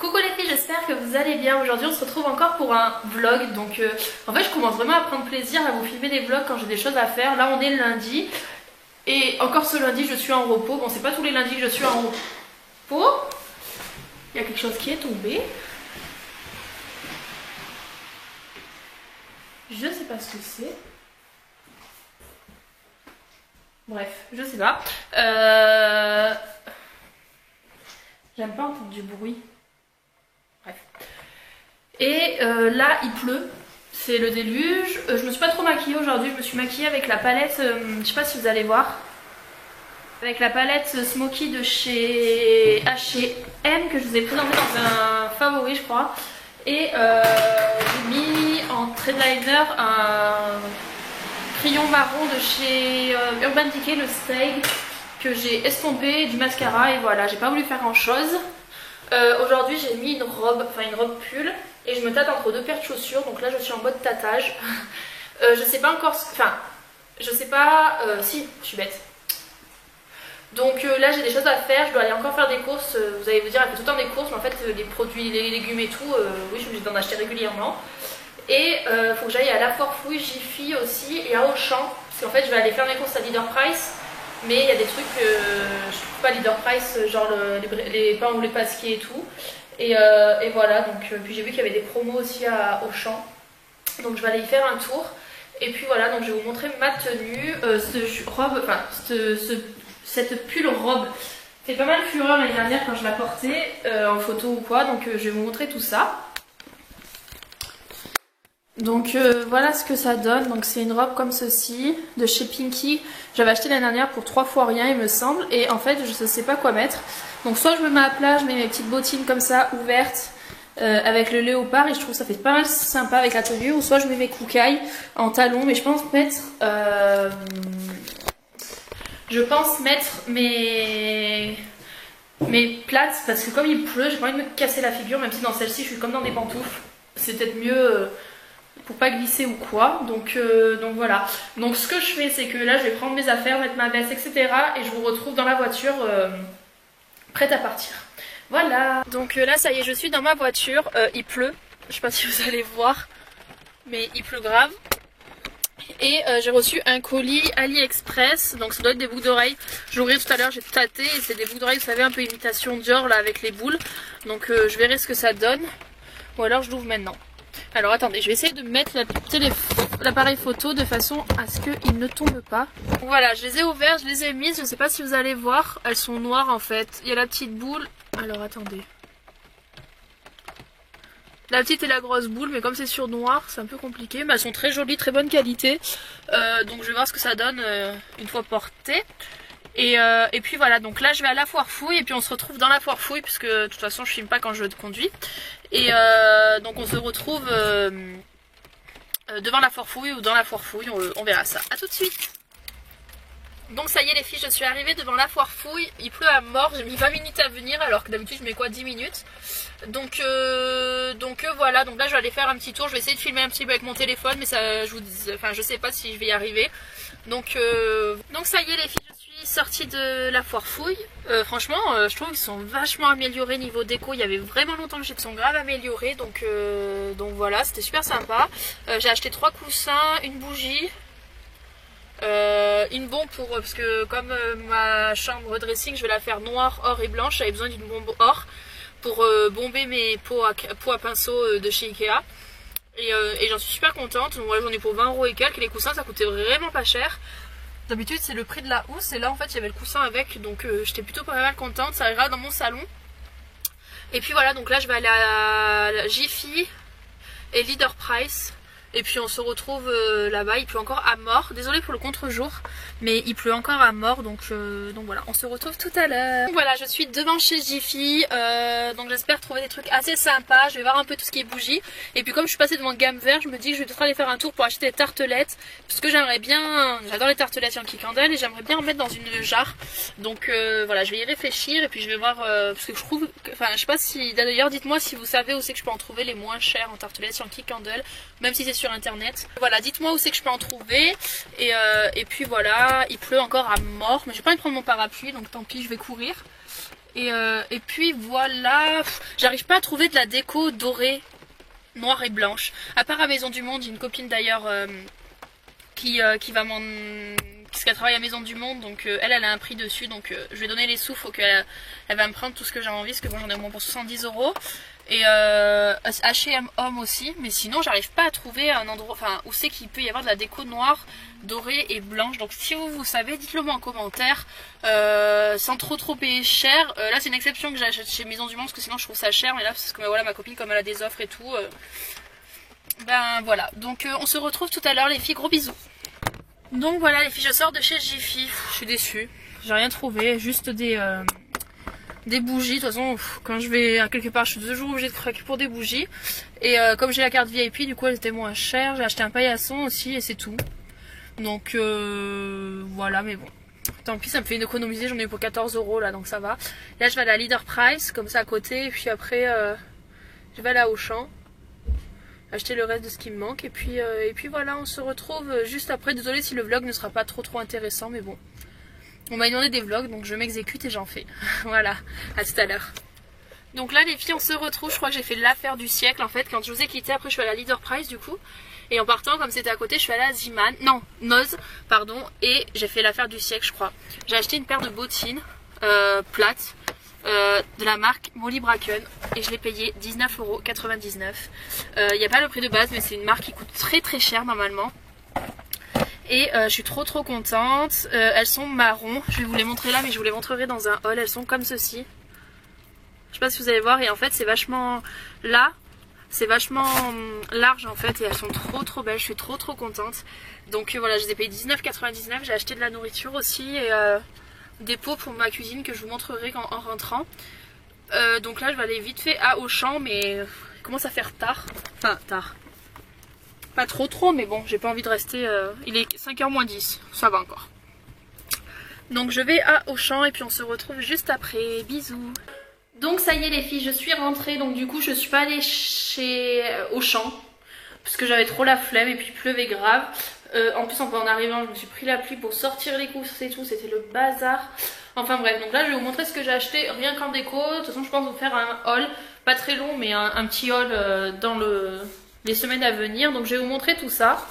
Coucou les filles, j'espère que vous allez bien. Aujourd'hui on se retrouve encore pour un vlog. Donc en fait je commence vraiment à prendre plaisir à vous filmer des vlogs quand j'ai des choses à faire. Là on est le lundi. Et encore ce lundi je suis en repos. Bon c'est pas tous les lundis que je suis en repos. Il y a quelque chose qui est tombé. Je sais pas ce que c'est. Bref, je sais pas. J'aime pas entendre du bruit. Bref. Et là il pleut. C'est le déluge. Je me suis pas trop maquillée aujourd'hui. Je me suis maquillée avec la palette. Je sais pas si vous allez voir. Avec la palette Smoky de chez H&M que je vous ai présentée dans un favori je crois. Et j'ai mis en trait de liner un crayon marron de chez Urban Decay, le Stag, que j'ai estompé, du mascara et voilà, j'ai pas voulu faire grand chose. Aujourd'hui j'ai mis une robe pull et je me tâte entre deux paires de chaussures, donc là je suis en mode tâtage. Je sais pas encore, je sais pas, si, je suis bête. Donc là j'ai des choses à faire, je dois aller encore faire des courses. Vous allez vous dire elle fait tout le temps des courses, mais en fait les produits, les légumes et tout, oui je suis obligée d'en acheter régulièrement. Et faut que j'aille à La Foire Fouille, Jiffy aussi et à Auchan, parce qu'en fait je vais aller faire mes courses à Leader Price. Mais il y a des trucs que je trouve pas Leader Price, genre les pains ou les pasquiers et tout. Et voilà, donc puis j'ai vu qu'il y avait des promos aussi à Auchan. Donc je vais aller y faire un tour. Et puis voilà, donc je vais vous montrer ma tenue. Cette pull robe fait pas mal fureur l'année dernière quand je la portais en photo ou quoi. Donc je vais vous montrer tout ça. Donc voilà ce que ça donne. Donc c'est une robe comme ceci de chez Pinky. J'avais acheté l'année dernière pour 3 fois rien il me semble. Et en fait je ne sais pas quoi mettre. Donc soit je me mets à plat, je mets mes petites bottines comme ça ouvertes avec le léopard. Et je trouve que ça fait pas mal sympa avec la tenue. Ou soit je mets mes koukaïs en talons. Mais je pense mettre mes plates. Parce que comme il pleut j'ai pas envie de me casser la figure. Même si dans celle-ci je suis comme dans des pantoufles. C'est peut-être mieux... pour pas glisser ou quoi, donc voilà. Donc ce que je fais c'est que là je vais prendre mes affaires, mettre ma veste etc. et je vous retrouve dans la voiture prête à partir. Voilà. Donc là ça y est je suis dans ma voiture, il pleut, je sais pas si vous allez voir mais il pleut grave. Et j'ai reçu un colis AliExpress, donc ça doit être des boucles d'oreilles. Je l'ai ouvert tout à l'heure, j'ai tâté et c'est des boucles d'oreilles, vous savez un peu imitation Dior là avec les boules. Donc je verrai ce que ça donne ou alors je l'ouvre maintenant. Alors attendez, je vais essayer de mettre l'appareil photo de façon à ce qu'il ne tombe pas. Donc voilà, je les ai ouvertes, je les ai mises, je ne sais pas si vous allez voir, elles sont noires en fait. Il y a la petite boule, alors attendez. La petite et la grosse boule, mais comme c'est sur noir, c'est un peu compliqué. Mais elles sont très jolies, très bonne qualité. Donc je vais voir ce que ça donne une fois portées. Et puis voilà, donc là je vais à La Foire Fouille et puis on se retrouve dans La Foire Fouille puisque de toute façon je filme pas quand je conduis. Et donc on se retrouve devant La Foire Fouille ou dans La Foire Fouille, on verra ça. A tout de suite. Donc ça y est les filles, je suis arrivée devant La Foire Fouille. Il pleut à mort, j'ai mis 20 minutes à venir alors que d'habitude je mets quoi 10 minutes. Donc voilà, donc là je vais aller faire un petit tour, je vais essayer de filmer un petit peu avec mon téléphone mais ça je sais pas si je vais y arriver. Donc ça y est les filles, sortie de La Foire Fouille. Franchement je trouve qu'ils sont vachement améliorés niveau déco. Il y avait vraiment longtemps que ils sont grave améliorés, donc voilà, c'était super sympa. J'ai acheté 3 coussins, une bougie, une bombe parce que comme ma chambre dressing je vais la faire noire, or et blanche, j'avais besoin d'une bombe or pour bomber mes pots à pinceau de chez Ikea. Et j'en suis super contente. Donc voilà, j'en ai pour 20 € et quelques. Et les coussins ça coûtait vraiment pas cher. D'habitude c'est le prix de la housse et là en fait il y avait le coussin avec, donc j'étais plutôt pas mal contente. Ça arrivera dans mon salon. Et puis voilà, donc là je vais aller à Jiffy et Leader Price. Et puis on se retrouve là-bas, il pleut encore à mort. Désolée pour le contre-jour, mais il pleut encore à mort, donc voilà, on se retrouve tout à l'heure. Voilà, je suis devant chez Jiffy, donc j'espère trouver des trucs assez sympas. Je vais voir un peu tout ce qui est bougies. Et puis comme je suis passée devant Gamme Vert, je me dis que je vais peut-être aller faire un tour pour acheter des tartelettes. Parce que j'aimerais bien, j'adore les tartelettes Yankee Candle et j'aimerais bien en mettre dans une jarre. Donc voilà, je vais y réfléchir et puis je vais voir, parce que je trouve, je sais pas si, d'ailleurs dites-moi si vous savez où c'est que je peux en trouver les moins chers en tartelettes Yankee Candle, même si c'est sur internet. Voilà, dites-moi où c'est que je peux en trouver. Et puis voilà, il pleut encore à mort, mais j'ai pas envie de prendre mon parapluie, donc tant pis, je vais courir. Et puis voilà, j'arrive pas à trouver de la déco dorée, noire et blanche. À part à Maison du Monde, j'ai une copine d'ailleurs qui va m'en... Parce qu'elle travaille à Maison du Monde, donc elle a un prix dessus, donc je vais donner les sous, faut qu'elle elle va me prendre tout ce que j'ai envie, parce que bon, j'en ai au moins pour 70 €. Et H&M Homme aussi, mais sinon j'arrive pas à trouver un endroit, enfin où c'est qu'il peut y avoir de la déco noire, dorée et blanche. Donc si vous savez, dites-le moi en commentaire, sans trop payer cher. Là c'est une exception que j'achète chez Maison du Monde, parce que sinon je trouve ça cher, mais là parce que voilà, ma copine comme elle a des offres et tout, ben voilà. Donc on se retrouve tout à l'heure les filles, gros bisous. Donc voilà les filles, je sors de chez Jiffy, je suis déçue, j'ai rien trouvé, juste des bougies. De toute façon, quand je vais à quelque part, je suis toujours obligée de craquer pour des bougies. Et comme j'ai la carte VIP, du coup, elles étaient moins chères. J'ai acheté un paillasson aussi et c'est tout. Donc voilà, mais bon. Tant pis, ça me fait une économiser. J'en ai eu pour 14 € là, donc ça va. Là, je vais aller à Leader Price, comme ça à côté. Et puis après, je vais aller à Auchan. Acheter le reste de ce qui me manque. Et puis voilà, on se retrouve juste après. Désolée si le vlog ne sera pas trop intéressant, mais bon. On m'a demandé des vlogs, donc je m'exécute et j'en fais. Voilà, à tout à l'heure. Donc là les filles, on se retrouve, je crois que j'ai fait l'affaire du siècle en fait. Quand je vous ai quitté, après je suis allée à Leader Price du coup. Et en partant, comme c'était à côté, je suis allée à Ziman, non, Noz, pardon. Et j'ai fait l'affaire du siècle je crois. J'ai acheté une paire de bottines plates de la marque Molly Bracken. Et je l'ai payé 19,99 €. Il n'y a pas le prix de base, mais c'est une marque qui coûte très cher normalement. Et je suis trop contente. Elles sont marron. Je vais vous les montrer là, mais je vous les montrerai dans un haul. Elles sont comme ceci. Je sais pas si vous allez voir. Et en fait c'est vachement... Là c'est vachement large en fait. Et elles sont trop belles. Je suis trop contente. Donc voilà, je les ai payées 19,99 €. J'ai acheté de la nourriture aussi. Et des pots pour ma cuisine que je vous montrerai en rentrant. Donc là je vais aller vite fait à Auchan. Mais il commence à faire tard. Enfin tard. Pas trop, mais bon, j'ai pas envie de rester... il est 5h moins 10, ça va encore. Donc je vais à Auchan et puis on se retrouve juste après. Bisous. Donc ça y est les filles, je suis rentrée. Donc du coup, je suis pas allée chez Auchan. Parce que j'avais trop la flemme et puis il pleuvait grave. En plus, en arrivant, je me suis pris la pluie pour sortir les courses et tout. C'était le bazar. Enfin bref, donc là je vais vous montrer ce que j'ai acheté rien qu'en déco. De toute façon, je pense vous faire un haul. Pas très long, mais un petit haul dans les semaines à venir. Donc je vais vous montrer tout ça.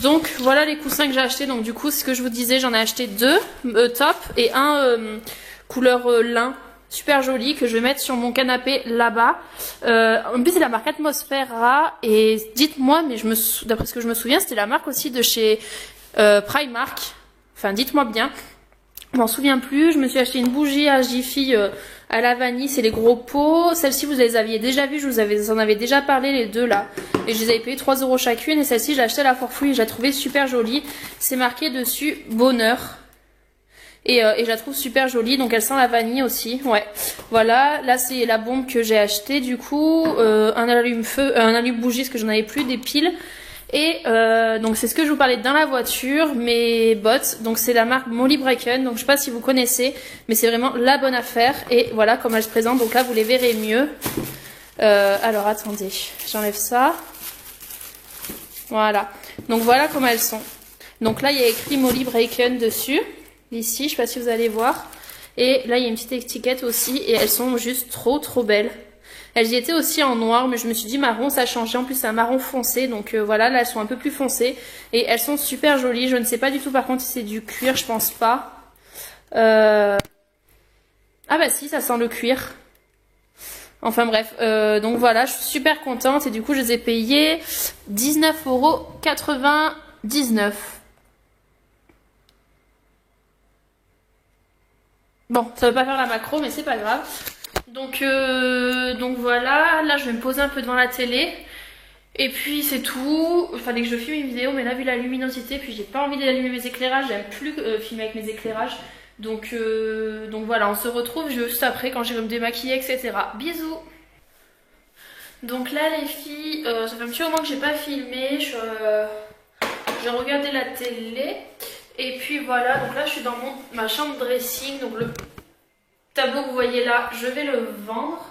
Donc voilà les coussins que j'ai achetés. Donc du coup ce que je vous disais, j'en ai acheté deux top et un couleur lin super joli que je vais mettre sur mon canapé là-bas. En plus c'est la marque Atmosphera et dites-moi, mais d'après ce que je me souviens c'était la marque aussi de chez Primark. Enfin dites-moi bien. Je m'en souviens plus. Je me suis acheté une bougie à Jiffy à la vanille, c'est les gros pots. Celle-ci vous les aviez déjà vues, je vous en avais déjà parlé les deux là. Et je les avais payé 3 € chacune. Et celle-ci j'ai acheté à la Forfouille et je la trouvais super jolie. C'est marqué dessus bonheur. Et je la trouve super jolie. Donc elle sent la vanille aussi. Ouais. Voilà. Là c'est la bombe que j'ai acheté du coup. Un allume-feu, un allume-bougie parce que j'en avais plus, des piles. Et donc c'est ce que je vous parlais dans la voiture, mes bottes, donc c'est la marque Molly Bracken, donc je sais pas si vous connaissez, mais c'est vraiment la bonne affaire, et voilà comment elle se présente, donc là vous les verrez mieux. Alors attendez, j'enlève ça, voilà, donc voilà comment elles sont. Donc là il y a écrit Molly Bracken dessus, ici, je sais pas si vous allez voir, et là il y a une petite étiquette aussi, et elles sont juste trop belles. Elles y étaient aussi en noir, mais je me suis dit marron ça changeait. En plus c'est un marron foncé, donc voilà, là elles sont un peu plus foncées. Et elles sont super jolies. Je ne sais pas du tout par contre si c'est du cuir, je pense pas. Ah bah si, ça sent le cuir. Enfin bref, donc voilà, je suis super contente. Et du coup je les ai payées 19,99 €. Bon, ça veut pas faire la macro, mais c'est pas grave. Donc voilà, là je vais me poser un peu devant la télé. Et puis c'est tout. Il fallait que je filme une vidéo, mais là vu la luminosité, puis j'ai pas envie d'allumer mes éclairages, j'aime plus filmer avec mes éclairages. Donc voilà, on se retrouve juste après quand j'irai me démaquiller, etc. Bisous. Donc là les filles, ça fait un petit moment que j'ai pas filmé, je regardais la télé. Et puis voilà, donc là je suis dans ma chambre dressing, donc le tableau que vous voyez là, je vais le vendre.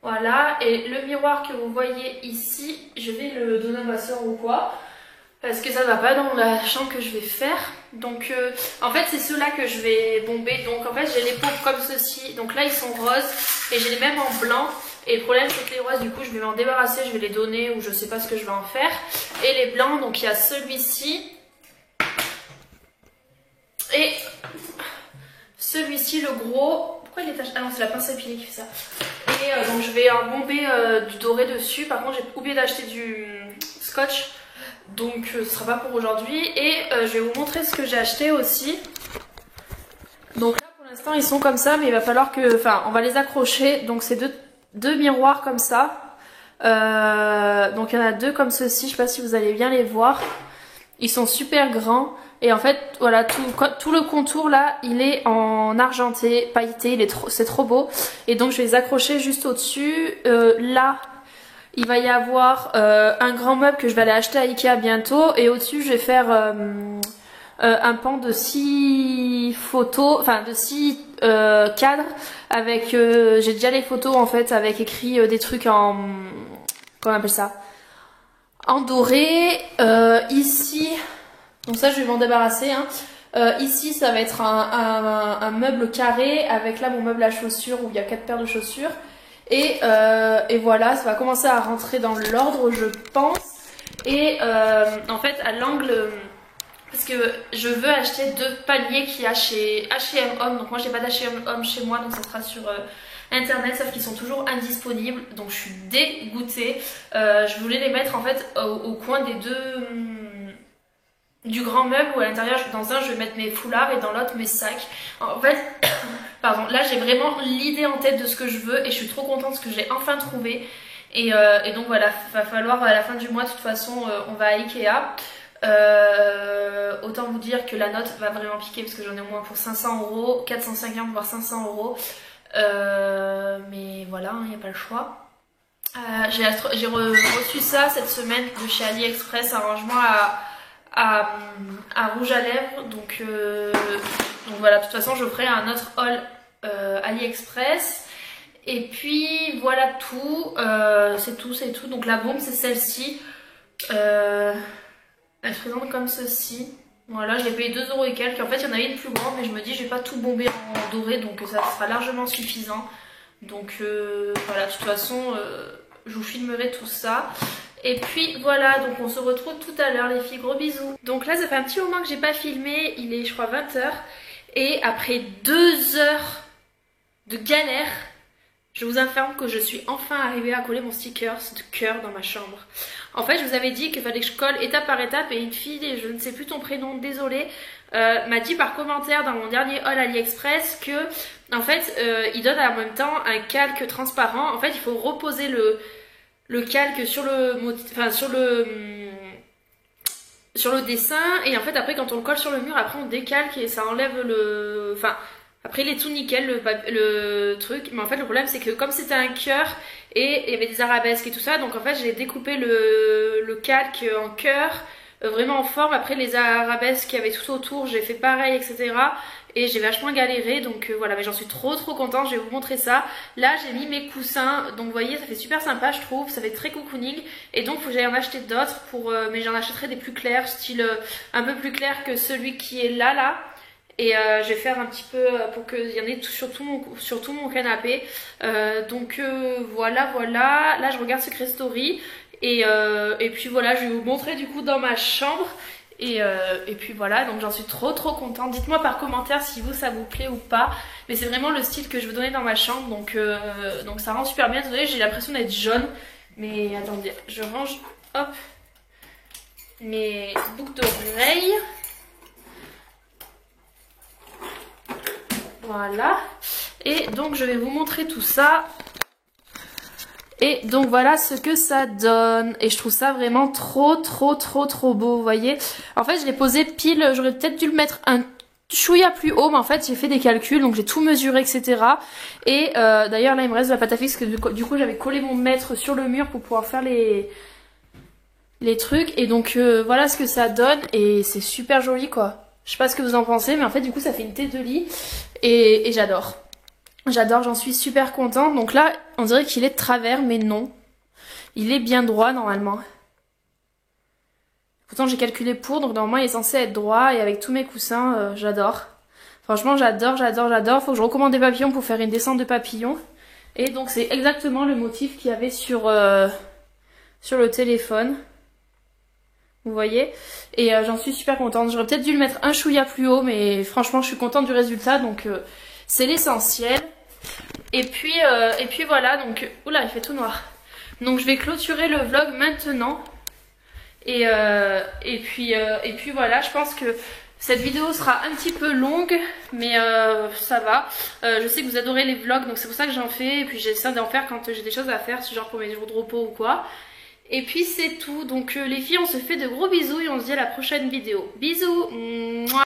Voilà, et le miroir que vous voyez ici, je vais le donner à ma soeur ou quoi. parce que ça va pas dans la chambre que je vais faire. Donc en fait c'est ceux-là que je vais bomber. Donc en fait j'ai les pompes comme ceci. Donc là ils sont roses et j'ai les mêmes en blanc. Et le problème c'est que les roses du coup je vais m'en débarrasser, je vais les donner ou je sais pas ce que je vais en faire. Et les blancs, donc il y a celui-ci. Et celui-ci le gros. Pourquoi il est taché? Ah non c'est la pince à épiler qui fait ça. Et donc je vais en bomber du doré dessus. Par contre j'ai oublié d'acheter du scotch. Donc ce sera pas pour aujourd'hui. Et je vais vous montrer ce que j'ai acheté aussi. Donc là pour l'instant ils sont comme ça. Mais il va falloir que... Enfin on va les accrocher. Donc c'est deux miroirs comme ça. Donc il y en a deux comme ceci. Je sais pas si vous allez bien les voir. Ils sont super grands. Et en fait voilà tout le contour là il est en argenté, pailleté. C'est trop beau. Et donc je vais les accrocher juste au dessus. Là il va y avoir un grand meuble que je vais aller acheter à Ikea bientôt. Et au-dessus, je vais faire un pan de 6 photos, enfin de 6 cadres. Avec, j'ai déjà les photos en fait, avec écrit des trucs en... Comment on appelle ça? En doré. Ici, donc ça je vais m'en débarrasser. Hein. Ici, ça va être un meuble carré avec là mon meuble à chaussures où il y a 4 paires de chaussures. Et voilà, ça va commencer à rentrer dans l'ordre je pense. Et en fait à l'angle, parce que je veux acheter 2 paniers qu'il y a chez H&M Home. Donc moi j'ai pas d'H&M Home chez moi, donc ça sera sur internet, sauf qu'ils sont toujours indisponibles. Donc je suis dégoûtée. Je voulais les mettre en fait au coin des deux... du grand meuble où à l'intérieur, dans un je vais mettre mes foulards et dans l'autre mes sacs. En fait, pardon, là j'ai vraiment l'idée en tête de ce que je veux et je suis trop contente parce que j'ai enfin trouvé. Et donc voilà, va falloir à la fin du mois, de toute façon on va à Ikea. Autant vous dire que la note va vraiment piquer parce que j'en ai au moins pour 500 €, 450 voire 500 €. Mais voilà, il n'y a pas le choix. J'ai reçu ça cette semaine de chez AliExpress, un rangement à rouge à lèvres. Donc voilà, de toute façon je ferai un autre haul AliExpress. Et puis voilà tout, c'est tout. Donc la bombe c'est celle-ci. Elle se présente comme ceci. Voilà, je l'ai payé 2 € et quelques. En fait il y en avait une plus grande mais je me dis je vais pas tout bomber en doré, donc ça sera largement suffisant. Donc voilà, de toute façon je vous filmerai tout ça. Et puis voilà, donc on se retrouve tout à l'heure les filles, gros bisous. Donc là ça fait un petit moment que j'ai pas filmé, il est je crois 20 h. Et après 2 heures de galère, je vous informe que je suis enfin arrivée à coller mon sticker de cœur dans ma chambre. En fait je vous avais dit qu'il fallait que je colle étape par étape et une fille, et je ne sais plus ton prénom, désolée, m'a dit par commentaire dans mon dernier haul AliExpress que en fait il donne en même temps un calque transparent. En fait il faut reposer le calque sur le dessin et en fait après quand on le colle sur le mur après on décalque et ça enlève après il est tout nickel le truc, mais en fait le problème c'est que comme c'était un cœur et il y avait des arabesques et tout ça, donc en fait j'ai découpé le calque en cœur vraiment en forme. Après les arabesques qu'il y avait tout autour j'ai fait pareil, etc. Et j'ai vachement galéré, donc voilà, mais j'en suis trop contente, je vais vous montrer ça. Là j'ai mis mes coussins, donc vous voyez ça fait super sympa je trouve, ça fait très cocooning. Et donc faut que j'aille en acheter d'autres, mais j'en achèterai des plus clairs, style un peu plus clair que celui qui est là. Et je vais faire un petit peu pour qu'il y en ait sur tout mon canapé. Donc voilà, là je regarde Secret Story. Et puis voilà, je vais vous montrer du coup dans ma chambre. Et puis voilà, donc j'en suis trop contente. Dites-moi par commentaire si vous ça vous plaît ou pas. Mais c'est vraiment le style que je veux donner dans ma chambre. Donc ça rend super bien. Désolée, j'ai l'impression d'être jaune. Mais attendez, je range hop mes boucles d'oreilles. Voilà. Et donc je vais vous montrer tout ça. Et donc voilà ce que ça donne. Et je trouve ça vraiment trop beau, vous voyez. En fait je l'ai posé pile, j'aurais peut-être dû le mettre un chouïa plus haut, mais en fait j'ai fait des calculs, donc j'ai tout mesuré, etc. Et d'ailleurs là il me reste de la pâte à fixe, parce que du coup j'avais collé mon mètre sur le mur pour pouvoir faire les trucs. Et donc voilà ce que ça donne, et c'est super joli quoi. Je sais pas ce que vous en pensez, mais en fait du coup ça fait une tête de lit, et j'adore. J'adore, j'en suis super contente. Donc là, on dirait qu'il est de travers, mais non. Il est bien droit normalement. Pourtant j'ai calculé pour, donc normalement il est censé être droit et avec tous mes coussins, j'adore. Franchement j'adore. Faut que je recommande des papillons pour faire une descente de papillons. Et donc c'est exactement le motif qu'il y avait sur le téléphone. Vous voyez, et j'en suis super contente. J'aurais peut-être dû le mettre un chouïa plus haut, mais franchement je suis contente du résultat, donc c'est l'essentiel. Et puis voilà, donc oula il fait tout noir. Donc je vais clôturer le vlog maintenant. Et puis voilà, je pense que cette vidéo sera un petit peu longue, mais ça va. Je sais que vous adorez les vlogs, donc c'est pour ça que j'en fais. Et puis j'essaie d'en faire quand j'ai des choses à faire, genre pour mes jours de repos ou quoi. Et puis c'est tout, donc les filles on se fait de gros bisous et on se dit à la prochaine vidéo. Bisous. Mouah.